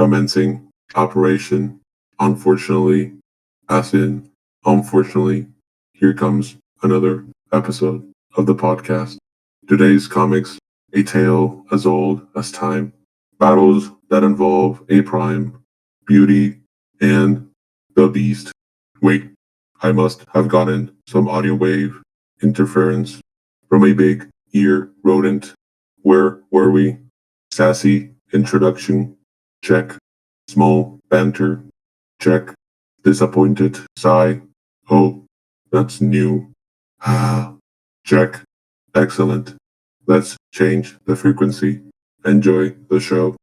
commencing operation. Unfortunately, as in, unfortunately, here comes another episode of the podcast. Today's comics, a tale as old as time. Battles that involve A Prime, Beauty, and the Beast. Wait, I must have gotten some audio wave interference from a big ear rodent. Where were we? Sassy introduction. Check. Small banter. Check. Disappointed sigh. Oh, that's new. Check. Excellent. Let's change the frequency. Enjoy the show.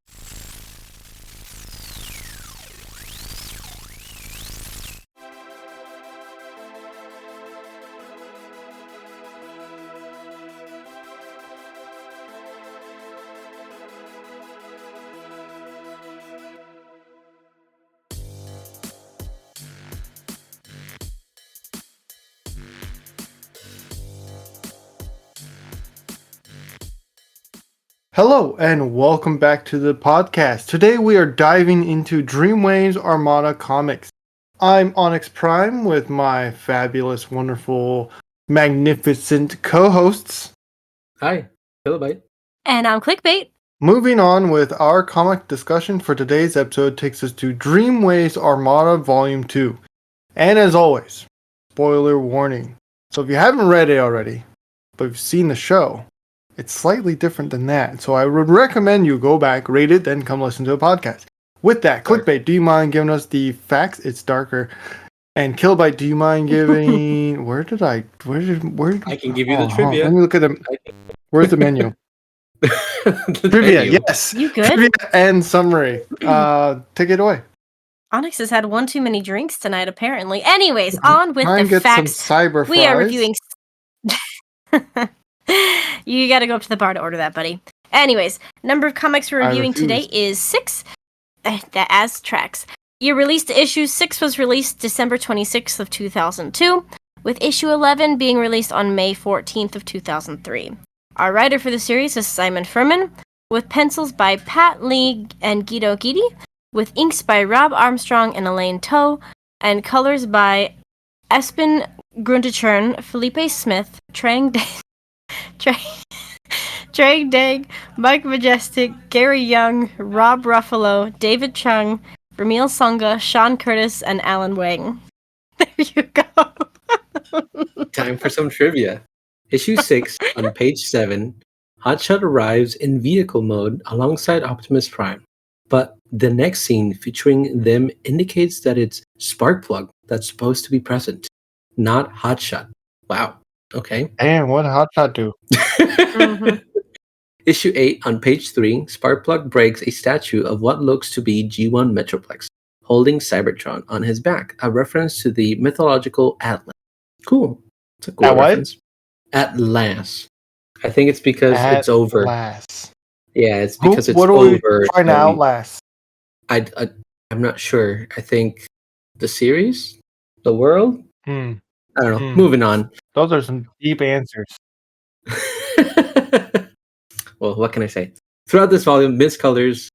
Hello and welcome back to the podcast. Today we are diving into Dreamwave's Armada comics. I'm Onyx Prime with my fabulous, wonderful, magnificent co-hosts. Hi, Killobyte. And I'm Clickbait. Moving on with our comic discussion for today's episode takes us to Dreamwave's Armada Volume 2. And as always, spoiler warning. So if you haven't read it already, but you've seen the show, it's slightly different than that. So I would recommend you go back, rate it, then come listen to a podcast. With that, Clickbait, do you mind giving us the facts? It's darker. And Killobyte, do you mind giving... Where did I I can give you the trivia. Let me look at them. Where's the menu? Trivia, menu. yes. You good? Trivia and summary. Take it away. Onyx has had one too many drinks tonight, apparently. Anyways, on with Try and the get facts. some cyber We are fries. reviewing... You gotta go up to the bar to order that, buddy. Anyways, number of comics we're reviewing today is 6. That as tracks. Year release to issue 6 was released December 26th of 2002, with issue 11 being released on May 14th of 2003. Our writer for the series is Simon Furman, with pencils by Pat Lee and Guido Guidi, with inks by Rob Armstrong and Elaine Toe, and colors by Espen Grundetjern, Felipe Smith, Trang Dang, Mike Majestic, Gary Young, Rob Ruffalo, David Chung, Ramil Songa, Sean Curtis, and Alan Wang. There you go. Time for some trivia. Issue 6, on page 7, Hotshot arrives in vehicle mode alongside Optimus Prime. But the next scene featuring them indicates that it's Sparkplug that's supposed to be present, not Hotshot. Wow. Okay. Damn, what did Hotshot do? Mm-hmm. Issue 8, on page 3, Sparkplug breaks a statue of what looks to be G1 Metroplex, holding Cybertron on his back, a reference to the mythological Atlas. Cool. It's a cool reference. Atlas. I think it's because it's over. Atlas. Yeah, it's because it's what are over. we trying to outlast? I'm not sure. I think the series? The world? I don't know. Moving on. Those are some deep answers. Well, what can I say? Throughout this volume, miscolors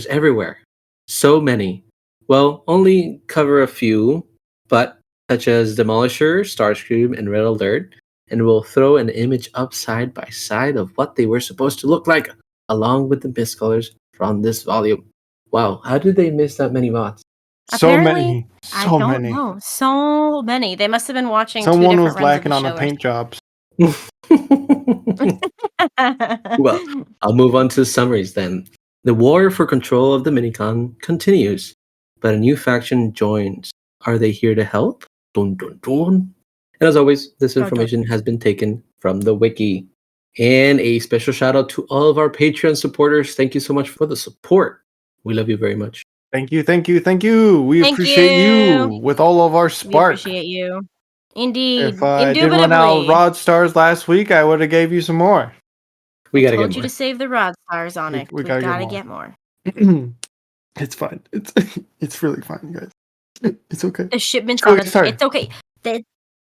everywhere. So many. Well, only cover a few, but such as Demolisher, Starscream, and Red Alert, and we'll throw an image up side by side of what they were supposed to look like, along with the miscolors from this volume. Wow, how did they miss that many bots? So Apparently, many. I don't know. So many. They must have been watching Someone two was different lacking runs on of the the paint jobs. Well, I'll move on to summaries then. The war for control of the Minicon continues, but a new faction joins. Are they here to help? Dun, dun, dun. And as always, this information has been taken from the wiki. And a special shout out to all of our Patreon supporters. Thank you so much for the support. We love you very much. Thank you. We Thank appreciate you with all of our We spark. appreciate you. Indeed. If I did run out of rod stars last week, I would have gave you some more. We gotta told get you more. to save the rod stars on it. We We gotta gotta get get more. It's fine. It's really fine, guys. It's okay. The shipment's Shall on we start? It's okay.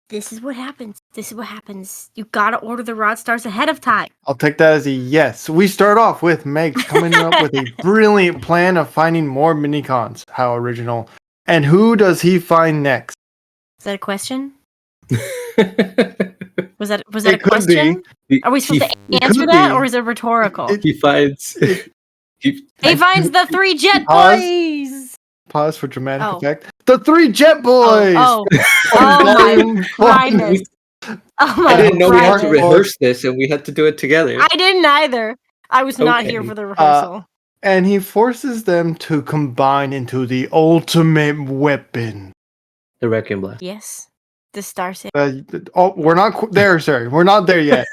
This is what happens. This is what happens. You gotta order the rod stars ahead of time. I'll take that as a yes. We start off with Meg coming up with a brilliant plan of finding more minicons. How original. And who does he find next? Is that a question? Was that It a could question? Are we supposed to answer that, or is it rhetorical? He finds. He finds the 3 jet Pause. boys. Pause for dramatic Oh. effect. The 3 jet boys! Oh my brightness. Oh my I didn't know we had to brightness. rehearse this, and we had to do it together. I didn't either. I was not Okay. here for the rehearsal. And he forces them to combine into the ultimate weapon. The Wrecking Blast. Yes. The Star Saber. We're not there, sir. We're not there yet.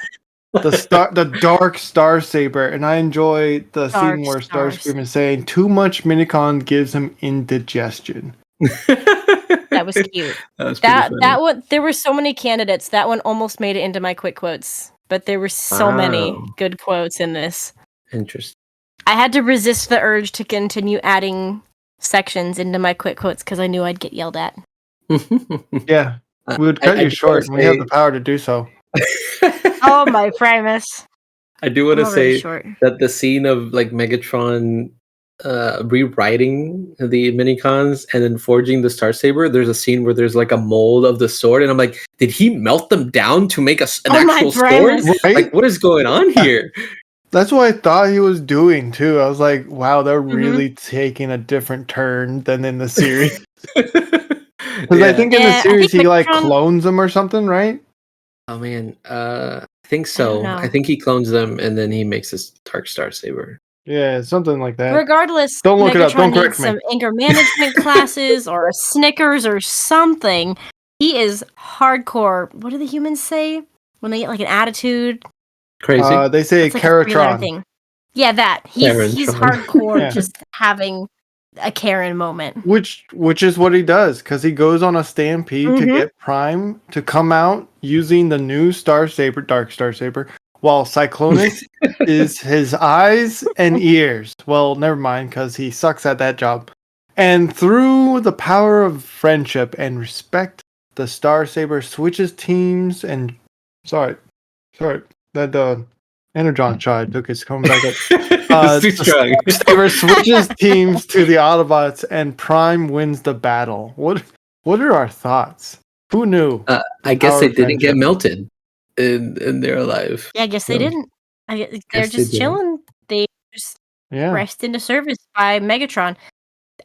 The dark Star Saber, and I enjoy the Dark scene where Star Starscream is saying too much minicon gives him indigestion. That was cute. That was pretty funny. That one, there were so many candidates. That one almost made it into my quick quotes, but there were so many Wow. good quotes in this. Interesting. I had to resist the urge to continue adding sections into my quick quotes because I knew I'd get yelled at. Yeah, we would cut I you do short, wanna and we have say- the power to do so. Oh my Primus! I do want to I'm already say short. that the scene of like Megatron rewriting the minicons and then forging the Star Saber, there's a scene where there's like a mold of the sword, and I'm like, did he melt them down to make an Oh my actual Primus. sword? Right? Like, what is going on here? That's what I thought he was doing too. I was like, wow, they're Mm-hmm. really taking a different turn than in the series. Because Yeah. I think in Yeah, the I series think he like Megatron- clones them or something, right? Oh man, I think so. know. I think he clones them and then he makes this Dark Star Saber. Yeah, something like that. Regardless, Don't look it up. Megatron Don't needs correct me. some anger management classes or a Snickers or something. He is hardcore. What do the humans say when they get like an attitude? Crazy. They say It's like a 3-letter Caratron. thing. Yeah, that. He's Caratron. hardcore, Yeah. just having a Karen moment. Which is what he does, because he goes on a stampede to Mhm. get Prime to come out using the new Star Saber, Dark Star Saber, while Cyclonus is his eyes and ears. Well, never mind, because he sucks at that job. And through the power of friendship and respect, the Star Saber switches teams and sorry, that Energon shot took his coming back up. It's too strong. The Saber switches teams to the Autobots, and Prime wins the battle. What are our thoughts? Who knew? I guess Power they of didn't get friendship. melted in their life. Yeah, I guess they No. didn't. They're Guess they just didn't. chilling. They just Yeah, pressed into service by Megatron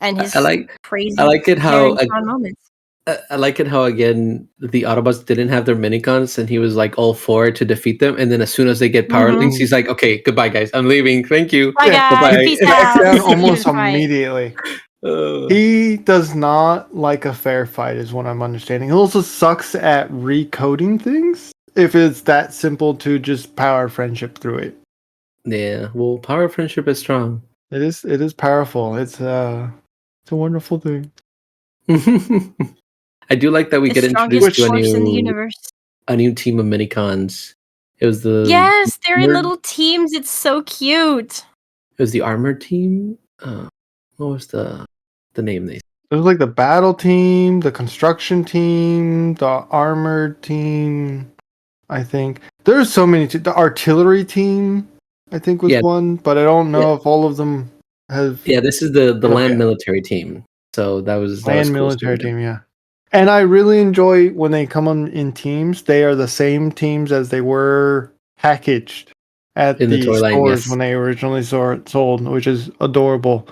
and his I like crazy I like it how Karen moments. I like it how again the Autobots didn't have their minicons and he was like all for it to defeat them, and then as soon as they get power Mhm. links, he's like, okay, goodbye guys, I'm leaving, thank you. Bye Yeah, guys, bye-bye. peace backs out. down See you in almost fight. immediately. Uh, He does not like a fair fight, is what I'm understanding. He also sucks at recoding things. If it's that simple to just power friendship through it, yeah, well, power of friendship is strong. it is powerful. It's a wonderful thing. I do like that we The get strongest introduced to force in the universe. a new team of minicons. It was the Yes, they're in nerd- little teams. It's so cute. It was the armored team. What was the name they? It was like the battle team, the construction team, the armored team. I think there's so many. The artillery team, I think, was Yeah. one, but I don't know if all of them have Yeah, this is the Okay. land military team. So that was land cool military seeing team. Yeah, and I really enjoy when they come on in teams. They are the same teams as they were packaged at In the the toy line, stores yes. when they originally sold, which is adorable.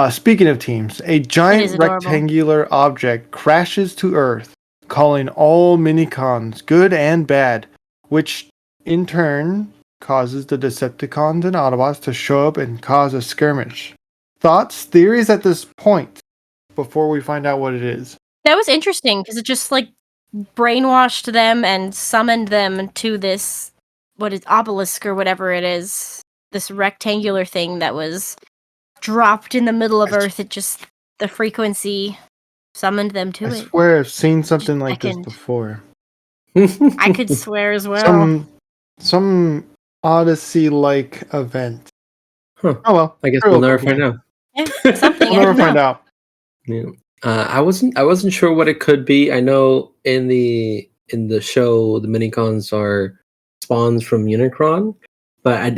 Speaking of teams, a giant adorable. rectangular object crashes to Earth, calling all minicons, good and bad, which in turn causes the Decepticons and Autobots to show up and cause a skirmish. Thoughts, theories at this point before we find out what it is. That was interesting because it just like brainwashed them and summoned them to this obelisk or whatever it is. This rectangular thing that was dropped in the middle of Earth. It just the frequency summoned them to I it. swear I've seen something like this beckoned. before. it. I could swear as well. Some Odyssey-like event. Huh. Oh well, I guess Sure, we'll never okay. find out. Yeah, something. we'll I never don't find know. out. Yeah. I wasn't sure what it could be. I know in the in the show, the minicons are spawns from Unicron. But I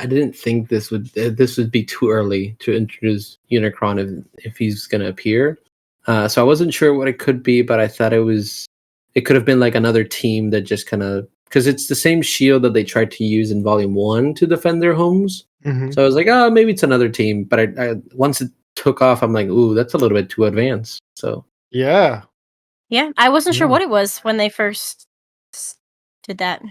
didn't think this would be too early to introduce Unicron if he's gonna appear. So I wasn't sure what it could be, but I thought it could have been like another team that just kind of, because it's the same shield that they tried to use in Volume 1 to defend their homes. Mm-hmm. So I was like, oh, maybe it's another team. But I once it took off, I'm like, ooh, that's a little bit too advanced. So Yeah. Yeah, I wasn't sure Yeah. what it was when they first did that.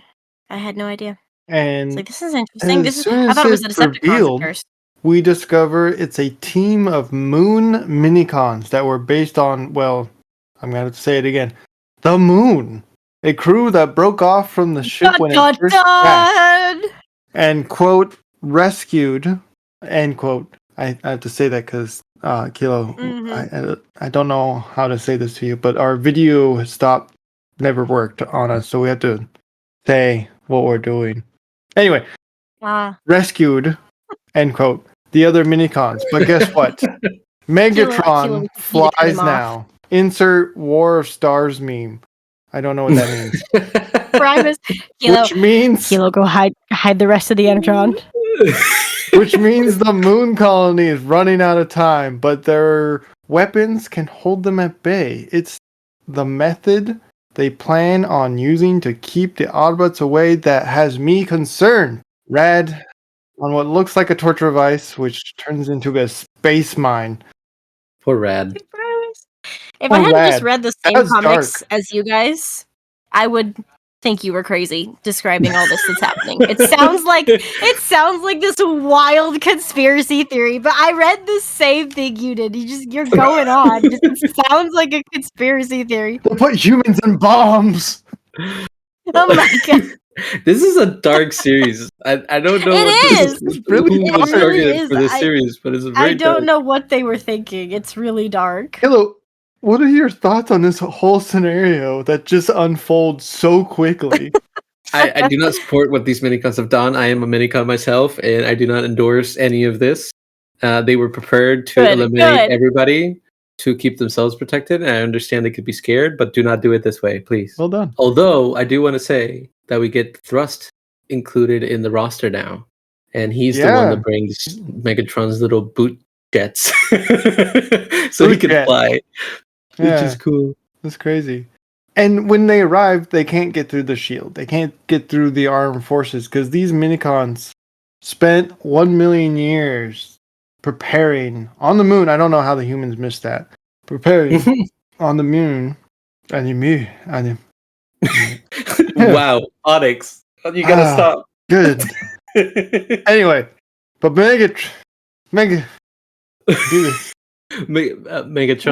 I had no idea. And It's like, this is interesting. as soon I thought it was as the it's Decepticons revealed, at first. we discover it's a team of moon minicons that were based on, well, I'm going to have to say it again, the moon. A crew that broke off from the ship when it first crashed and, quote, rescued, end quote. I have to say that because, Kilo, I don't know how to say this to you, but our video stop never worked on us, so we have to say what we're doing. Anyway, rescued, end quote, the other minicons. But guess what? Megatron flies now. Insert War of Stars meme. I don't know what that means. Primus, Which means Kilo, go hide the rest of the Enertron. which means the moon colony is running out of time, but their weapons can hold them at bay. It's the method they plan on using to keep the Autobots away that has me concerned. Rad on what looks like a torture device, which turns into a space mine. Poor Rad. If I hadn't just read the same That's comics dark. as you guys, I would think you were crazy describing all this that's happening. It sounds like this wild conspiracy theory, but I read the same thing you did. You're going on. It sounds like a conspiracy theory. They'll put humans in bombs. Oh my god. This is a dark series. I don't know It is. Really who was It really targeted is. for this series, but it's very I don't dark. know what they were thinking. It's really dark. Hello, what are your thoughts on this whole scenario that just unfolds so quickly? I do not support what these minicons have done. I am a minicon myself, and I do not endorse any of this. They were prepared to eliminate everybody to keep themselves protected, and I understand they could be scared, but do not do it this way, please. Well done. Although, I do want to say that we get Thrust included in the roster now, and he's the one that brings Megatron's little boot jets, so he can fly, which is cool. That's crazy. And when they arrive, they can't get through the shield. They can't get through the armed forces because these minicons spent 1 million years preparing on the moon. I don't know how the humans missed that. Preparing on the moon. Wow, Onyx. You gotta stop. Good. Anyway, but Megatron.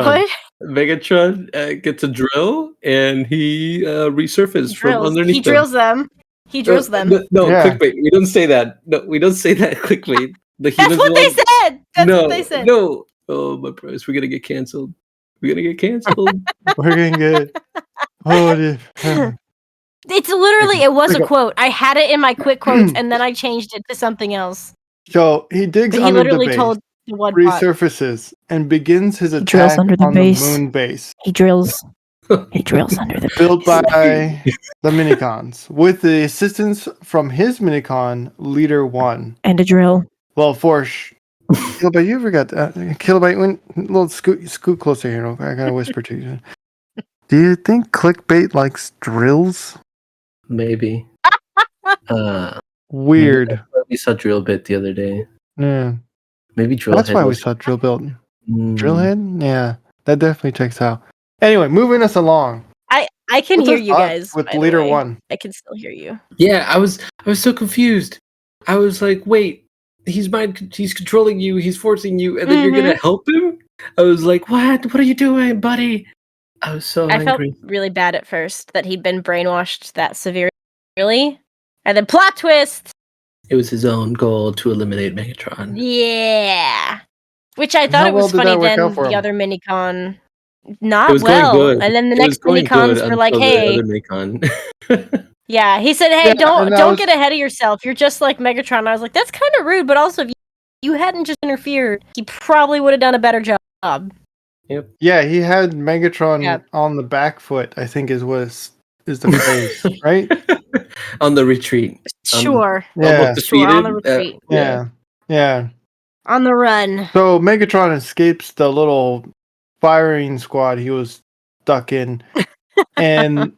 What? Megatron gets a drill and he resurfaces from underneath. He drills them. He drills them. No, clickbait. We don't say that. No, we don't say that. Clickbait. That's what they said. That's what they said. No. Oh my bros, we're gonna get canceled. We're gonna get canceled. We're gonna get. Oh, it's literally. It was a quote. I had it in my quick quotes, and then I changed it to something else. So he digs under the base, resurfaces, and begins his attack on the moon base. He drills. He drills under the base. Built by the minicons, with the assistance from his minicon leader 1. And a drill. Well, Killobyte, you forgot. Killobyte, little scoot closer here. I gotta whisper to you. Do you think Clickbait likes drills? Maybe. Weird. We saw Drill Bit the other day. Yeah. Maybe Drill. That's why we saw Drill Bit. Drillhead? Yeah, that definitely checks out. Anyway, moving us along. I can hear you guys with leader 1. I can still hear you. Yeah, I was so confused. I was like, wait, he's controlling you, he's forcing you, and then you're gonna help him? I was like, what are you doing, buddy? I was so angry. I felt really bad at first that he'd been brainwashed that severely. And then plot twist! It was his own goal to eliminate Megatron. Yeah. Which I thought it was funny then the other minicon not well. And then the next minicons were like, hey. Yeah, he said, hey, don't get ahead of yourself. You're just like Megatron. I was like, that's kind of rude, but also if you hadn't just interfered, he probably would have done a better job. Yep. Yeah, he had Megatron on the back foot, I think is what is the phrase, right? On the retreat. Sure. Yeah. Almost Sure, on defeated. the retreat. Yeah. On the run. So Megatron escapes the little firing squad he was stuck in and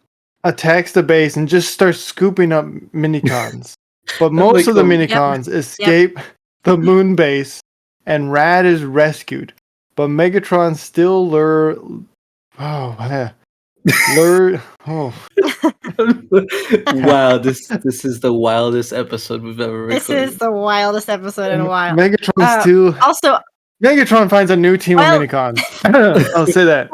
attacks the base and just starts scooping up minicons. But most Like of the the- minicons escape the moon base and Rad is rescued. But Megatron still lure. Wow, this is the wildest episode we've ever recorded. This is the wildest episode in a while. Megatron still. Also, Megatron finds a new team of minicons. I'll say that.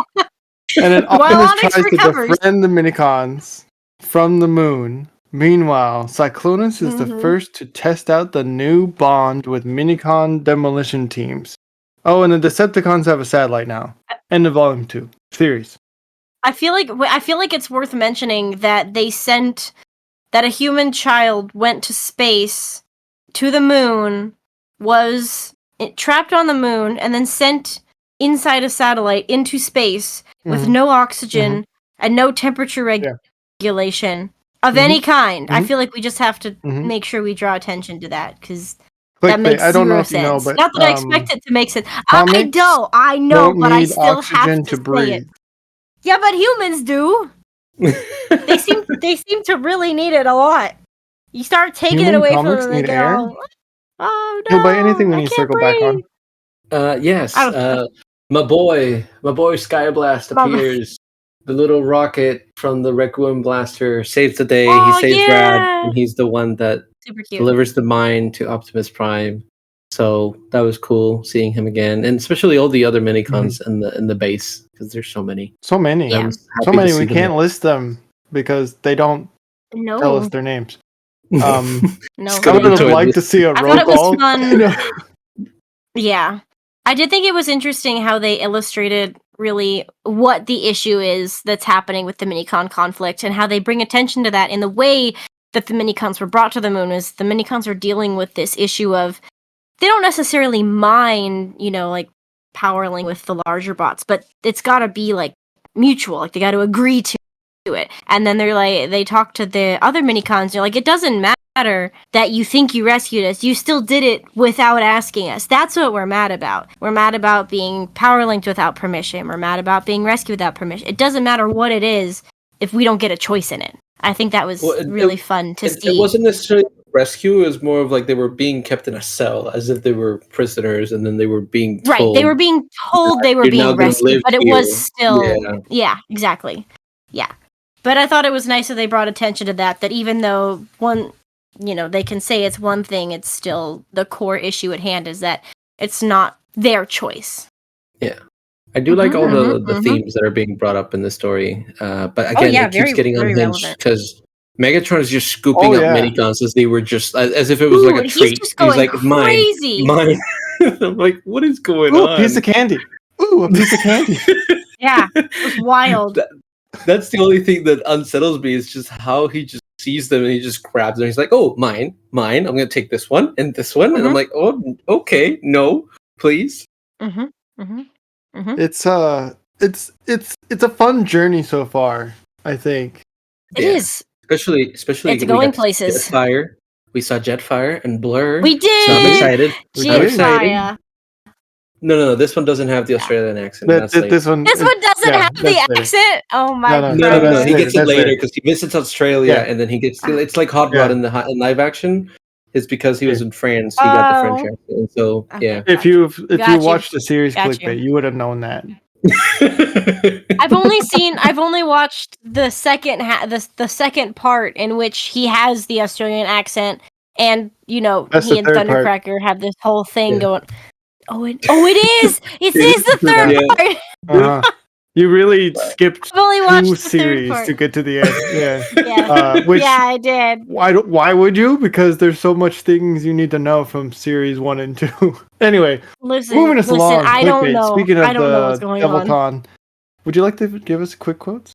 And then While Optimus Onyx tries recovers. to befriend the minicons from the moon. Meanwhile, Cyclonus is the first to test out the new bond with minicon demolition teams. Oh, and the Decepticons have a satellite now. End of Volume 2 series. I feel like it's worth mentioning that they sent that a human child went to space to the moon, was trapped on the moon, and then sent inside a satellite into space with no oxygen and no temperature regulation of any kind. I feel like we just have to make sure we draw attention to that because that makes I don't know zero if you know, sense. but Not that I expect it to make sense. comics I know, don't but I need still oxygen have to to breathe. say it. Yeah, but humans do. They seem to really need it a lot. You start taking Human it away from comics them, they need get air? all, oh no! He'll buy anything when I you can't circle back on. breathe." Yes. I don't- My boy Skyblast My boy. appears. The little rocket from the Requiem Blaster saves the day. Oh, he saves yeah. Rad, and he's the one that Super cute. delivers the mine to Optimus Prime. So that was cool seeing him again, and especially all the other minicons in the base because there's so many. So many. Yeah. So many we can't list them because they don't No, tell us their names. no. I would have liked to see a I roll thought it was call. fun. Yeah. I did think it was interesting how they illustrated really what the issue is that's happening with the minicon conflict and how they bring attention to that in the way that the minicons were brought to the moon is the minicons are dealing with this issue of they don't necessarily mind, like powering with the larger bots, but it's got to be like mutual, like they got to agree to it. And then they talk to the other minicons, they're like, it doesn't matter that you think you rescued us, you still did it without asking us. That's what we're mad about. We're mad about being power linked without permission. We're mad about being rescued without permission. It doesn't matter what it is if we don't get a choice in it. I think that was really fun to see. It wasn't necessarily rescue, it was more of like they were being kept in a cell as if they were prisoners, and then they were being told, right, they were being told they were being rescued, but it was still exactly. Yeah. But I thought it was nice that they brought attention to that even though they can say it's one thing, it's still the core issue at hand is that it's not their choice. Yeah. I do like all the themes that are being brought up in the story. But again, it keeps getting unhinged because Megatron is just scooping up minicons as they were just as if it was like a treat. He's just going crazy. Mine. I'm like, what is going on? A piece of candy. Ooh, a piece of candy. Yeah, it was wild. That's the only thing that unsettles me is just how he just sees them and he just grabs them. He's like, "Oh, mine. I'm gonna take this one and this one," and I'm like, "Oh, okay, no, please." It's it's a fun journey so far, I think. It is. Especially it's going places. Jetfire. We saw Jetfire and Blur. We did. So I'm excited. Jetfire. No. This one doesn't have the Australian accent. This one doesn't have the accent. Oh my god! No. He gets it later because he visits Australia and then he gets. It's like Hot Rod in live action. It's because he was in France. He got the French accent. And so yeah. If you watched the series Clickbait, you would have known that. I've only watched the second the second part in which he has the Australian accent, and he and Thundercracker have this whole thing going. It is. It is the third part. You really skipped I've only watched 2 the series to get to the end. Yeah. I did. Why would you? Because there's so much things you need to know from series 1 and 2. Anyway, moving us along. I don't know. Speaking of what's going Devilcon, would you like to give us quick quotes?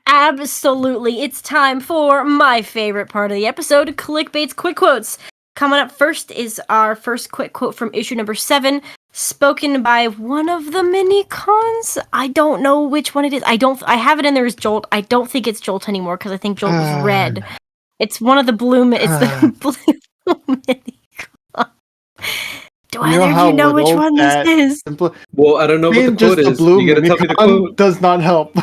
Absolutely. It's time for my favorite part of the episode, Clickbait's Quick Quotes. Coming up first is our first quick quote from issue number 7, spoken by one of the mini-cons. I don't know which one it is. I have it in there as Jolt. I don't think it's Jolt anymore because I think Jolt was red. It's one of the blue. It's the blue mini-con. Do either of you know which one this is? Well, I don't know what the quote is. You gotta tell me the quote. Does not help.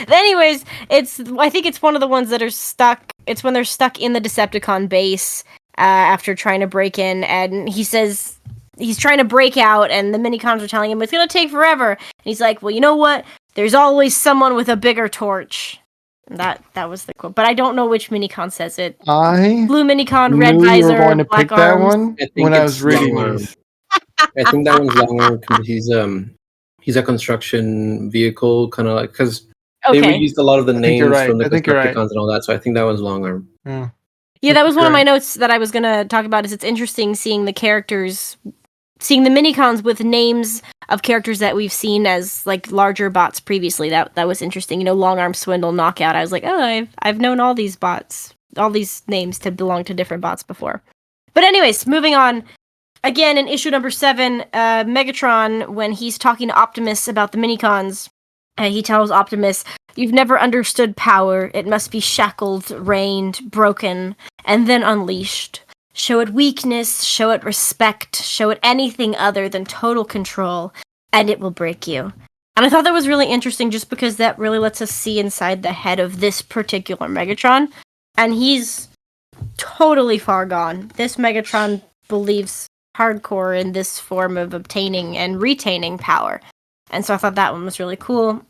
Anyways, I think it's one of the ones that are stuck. It's when they're stuck in the Decepticon base after trying to break in, and he says he's trying to break out, and the Minicons are telling him it's gonna take forever. And he's like, "Well, you know what? There's always someone with a bigger torch." And that was the quote, but I don't know which Minicon says it. Blue Minicon, red visor, you were going to black pick arms. that one when I was reading these. I think that one's Longarm because he's a construction vehicle, kind of like because they reused a lot of the names from the Constructicons and all that. So I think that one's Longarm. Yeah, that was one of my notes that I was gonna talk about. Is it's interesting seeing the characters, seeing the Minicons with names of characters that we've seen as like larger bots previously. That was interesting. You know, Longarm, Swindle, Knockout. I was like, oh, I've known all these bots, all these names to belong to different bots before. But anyways, moving on. Again, in issue number 7, Megatron, when he's talking to Optimus about the Minicons, he tells Optimus, "You've never understood power. It must be shackled, reined, broken, and then unleashed. Show it weakness, show it respect, show it anything other than total control, and it will break you." And I thought that was really interesting just because that really lets us see inside the head of this particular Megatron. And he's totally far gone. This Megatron believes hardcore in this form of obtaining and retaining power. And so I thought that one was really cool.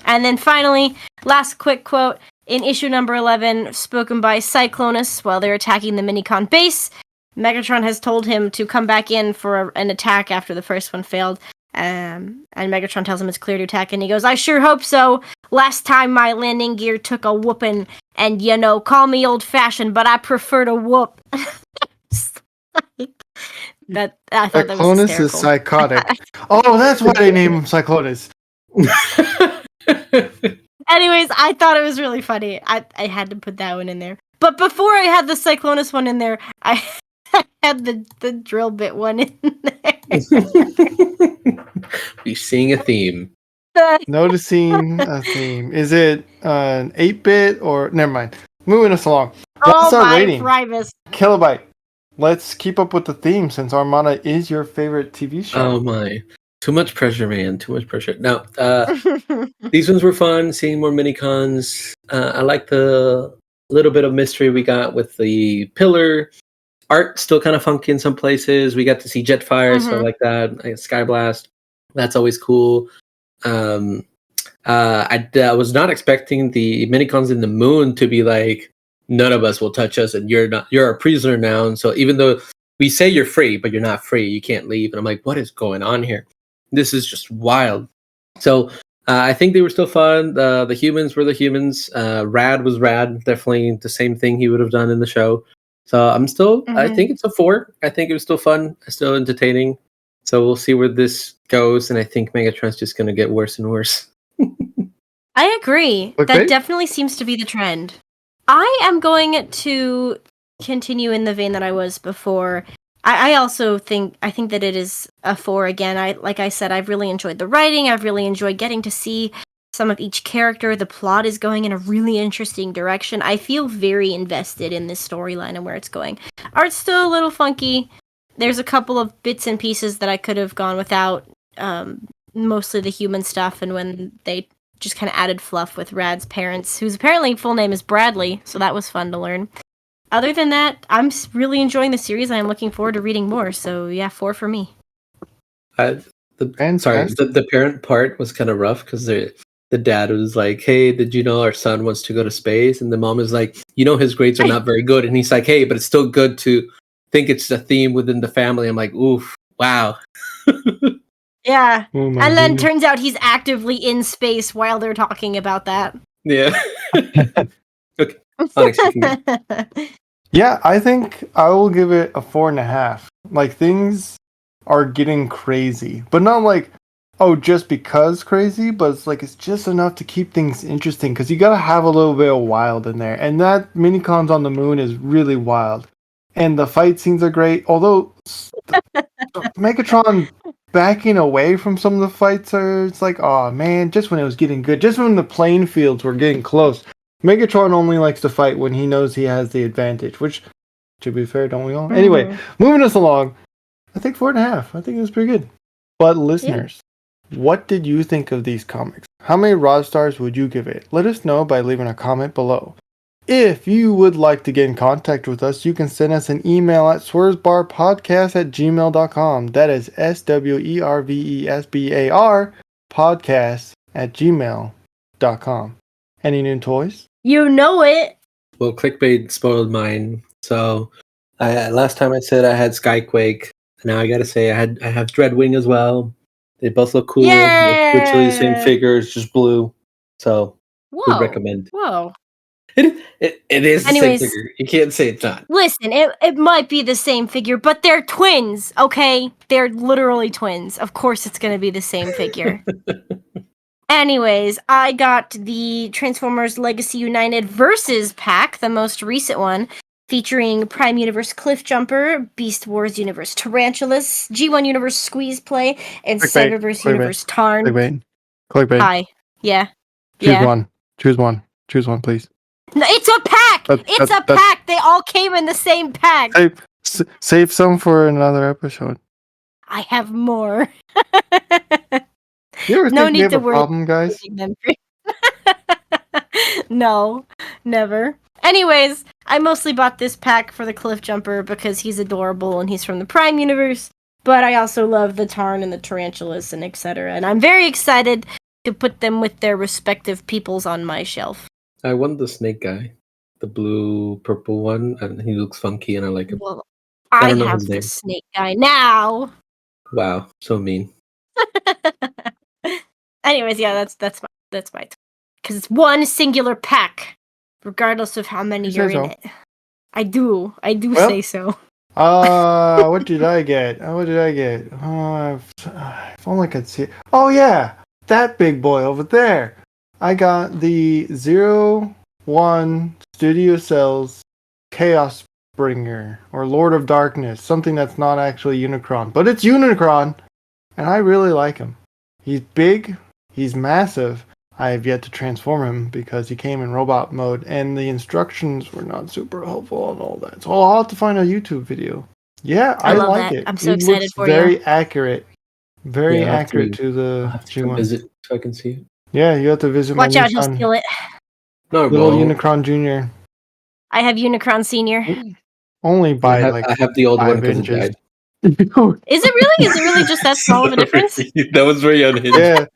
And then finally, last quick quote in issue number 11, spoken by Cyclonus while they're attacking the Minicon base. Megatron has told him to come back in for an attack after the first one failed. And Megatron tells him it's clear to attack, and he goes, "I sure hope so. Last time my landing gear took a whooping, and you know, call me old-fashioned, but I prefer to whoop." That I thought that was hysterical. Cyclonus is psychotic. Oh, that's why they name him Cyclonus. Anyways, I thought it was really funny. I had to put that one in there. But before I had the Cyclonus one in there, I had the drill bit one in there. We're seeing a theme. Noticing a theme. Is it an 8-bit or... Never mind. Moving us along. Let's start rating. Primus. Killobyte. Let's keep up with the theme since Armada is your favorite TV show. Oh my. Too much pressure, man. Too much pressure. No, these ones were fun. Seeing more Minicons. I like the little bit of mystery we got with the pillar. Art still kind of funky in some places. We got to see Jetfire, stuff like that. Skyblast. That's always cool. I was not expecting the Minicons in the moon to be like, none of us will touch us, and you're a prisoner now. And so even though we say you're free, but you're not free, you can't leave. And I'm like, what is going on here? This is just wild. So I think they were still fun. The humans were the humans. Rad was Rad. Definitely the same thing he would have done in the show. So I'm still, I think it's a 4. I think it was still fun, still entertaining. So we'll see where this goes. And I think Megatron's just going to get worse and worse. I agree. Okay. That definitely seems to be the trend. I am going to continue in the vein that I was before. I also think that it is a 4 again. Like I said, I've really enjoyed the writing. I've really enjoyed getting to see some of each character. The plot is going in a really interesting direction. I feel very invested in this storyline and where it's going. Art's still a little funky. There's a couple of bits and pieces that I could have gone without. Mostly the human stuff, and when they just kind of added fluff with Rad's parents, whose apparently full name is Bradley, so that was fun to learn. Other than that, I'm really enjoying the series. I'm looking forward to reading more, so yeah, 4 for me. The parent part was kind of rough because the dad was like, "Hey, did you know our son wants to go to space?" And the mom is like, "You know his grades are not very good." And he's like, "Hey, but it's still good to think it's a theme within the family." I'm like, "Oof, wow." Yeah, and then turns out he's actively in space while they're talking about that. Yeah. Okay. Yeah, I think I will give it a 4.5. Like, things are getting crazy, but not like, oh, just because crazy, but it's like, it's just enough to keep things interesting, because you gotta have a little bit of wild in there, and that Minicons on the moon is really wild. And the fight scenes are great, although Megatron backing away from some of the fights it's like, oh man, just when it was getting good, just when the playing fields were getting close. Megatron only likes to fight when he knows he has the advantage, which, to be fair, don't we all? Anyway, moving us along, I think 4.5. I think it was pretty good. But listeners, what did you think of these comics? How many raw stars would you give it? Let us know by leaving a comment below. If you would like to get in contact with us, you can send us an email at swervesbarpodcast@gmail.com. That is SWERVESBAR podcast@gmail.com. Any new toys? You know it. Well, Clickbait spoiled mine. So last time I said I had Skyquake. Now I gotta say I have Dreadwing as well. They both look cool. Yeah. It's literally the same figure, it's just blue. So would recommend. Whoa. It is the Anyways, same figure. You can't say it's not. Listen, it might be the same figure, but they're twins, okay? They're literally twins. Of course it's going to be the same figure. Anyways, I got the Transformers Legacy United Versus pack, the most recent one, featuring Prime Universe Cliffjumper, Beast Wars Universe Tarantulas, G1 Universe Squeeze Play, and Cyberverse Universe Tarn. Clickbait. Hi. Yeah. Choose one. Choose one, please. No, it's a pack! It's a pack! They all came in the same pack! Save some for another episode. I have more. You ever think we have a problem, guys? No, never. Anyways, I mostly bought this pack for the Cliffjumper because he's adorable and he's from the Prime Universe, but I also love the Tarn and the Tarantulas and etc. And I'm very excited to put them with their respective peoples on my shelf. I want the snake guy, the blue-purple one, and he looks funky, and I like him. Well, I have the snake guy now. Wow, so mean. Anyways, yeah, that's my because it's one singular pack, regardless of how many you're in it. I do say so. What did I get? If only I could see it. Oh yeah, that big boy over there. I got the 01 Studio Cells Chaos Bringer, or Lord of Darkness, something that's not actually Unicron, but it's Unicron, and I really like him. He's big, he's massive. I have yet to transform him because he came in robot mode, and the instructions were not super helpful and all that. So I'll have to find a YouTube video. Yeah, I love like that. it. I'm so excited for very you. accurate. Very accurate to the G1. Visit so I can see it. Yeah, you have to visit Watch my out, he'll steal it. No, little Unicron Jr. I have Unicron Senior. Only by I have the old one because it died. Is it really? Is it really just that small of a difference? That was very unhinged. Yeah.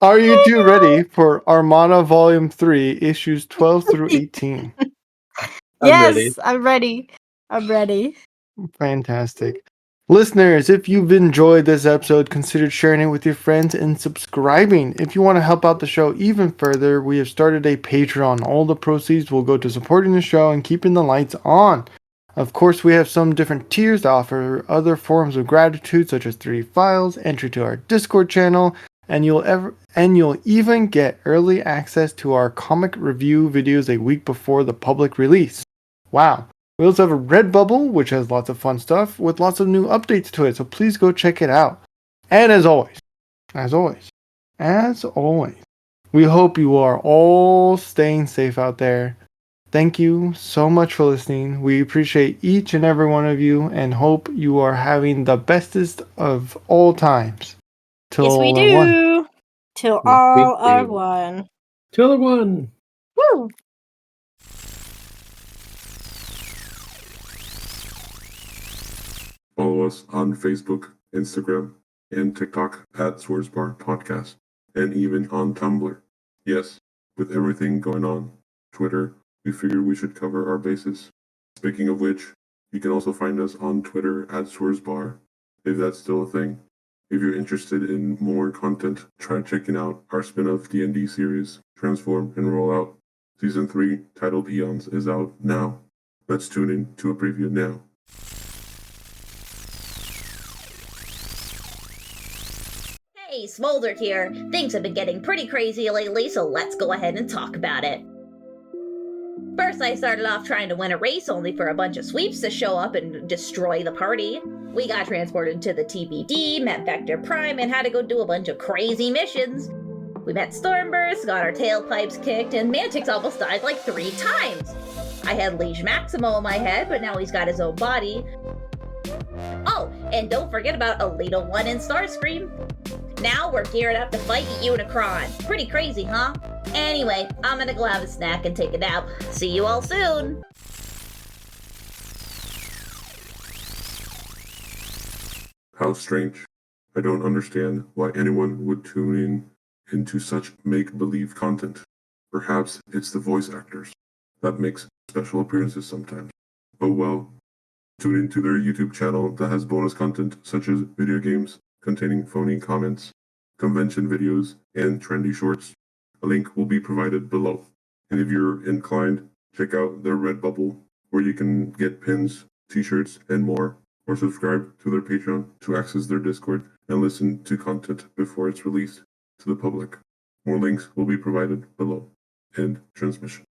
Are you two ready for Armada Volume 3, issues 12 through 18? I'm ready. Fantastic. Listeners, if you've enjoyed this episode, consider sharing it with your friends and subscribing. If you want to help out the show even further, we have started a Patreon. All the proceeds will go to supporting the show and keeping the lights on. Of course, we have some different tiers to offer other forms of gratitude, such as 3 files, entry to our Discord channel, and you'll even get early access to our comic review videos a week before the public release. Wow. We also have a Redbubble, which has lots of fun stuff with lots of new updates to it, so please go check it out. And as always, we hope you are all staying safe out there. Thank you so much for listening. We appreciate each and every one of you and hope you are having the bestest of all times. Yes, we do. Till all are one. Till all are one. Woo! Follow us on Facebook, Instagram, and TikTok at Swerve Bar Podcast, and even on Tumblr. Yes, with everything going on Twitter, we figured we should cover our bases. Speaking of which, you can also find us on Twitter at Swerve Bar, if that's still a thing. If you're interested in more content, try checking out our spin-off D&D series, Transform and Roll Out. Season 3, titled Eons, is out now. Let's tune in to a preview now. Hey, Smolder here. Things have been getting pretty crazy lately, so let's go ahead and talk about it. First, I started off trying to win a race only for a bunch of sweeps to show up and destroy the party. We got transported to the TBD, met Vector Prime, and had to go do a bunch of crazy missions. We met Stormburst, got our tailpipes kicked, and Mantix almost died like 3 times. I had Liege Maximo in my head, but now he's got his own body. Oh, and don't forget about Alito 1 and Starscream. Now we're geared up to fight Unicron. Pretty crazy, huh? Anyway, I'm gonna go have a snack and take a nap. See you all soon! How strange. I don't understand why anyone would tune in into such make-believe content. Perhaps it's the voice actors that makes special appearances sometimes. Oh well. Tune into their YouTube channel that has bonus content such as video games containing phony comments, convention videos, and trendy shorts. A link will be provided below. And if you're inclined, check out their Redbubble, where you can get pins, t-shirts, and more, or subscribe to their Patreon to access their Discord and listen to content before it's released to the public. More links will be provided below. End transmission.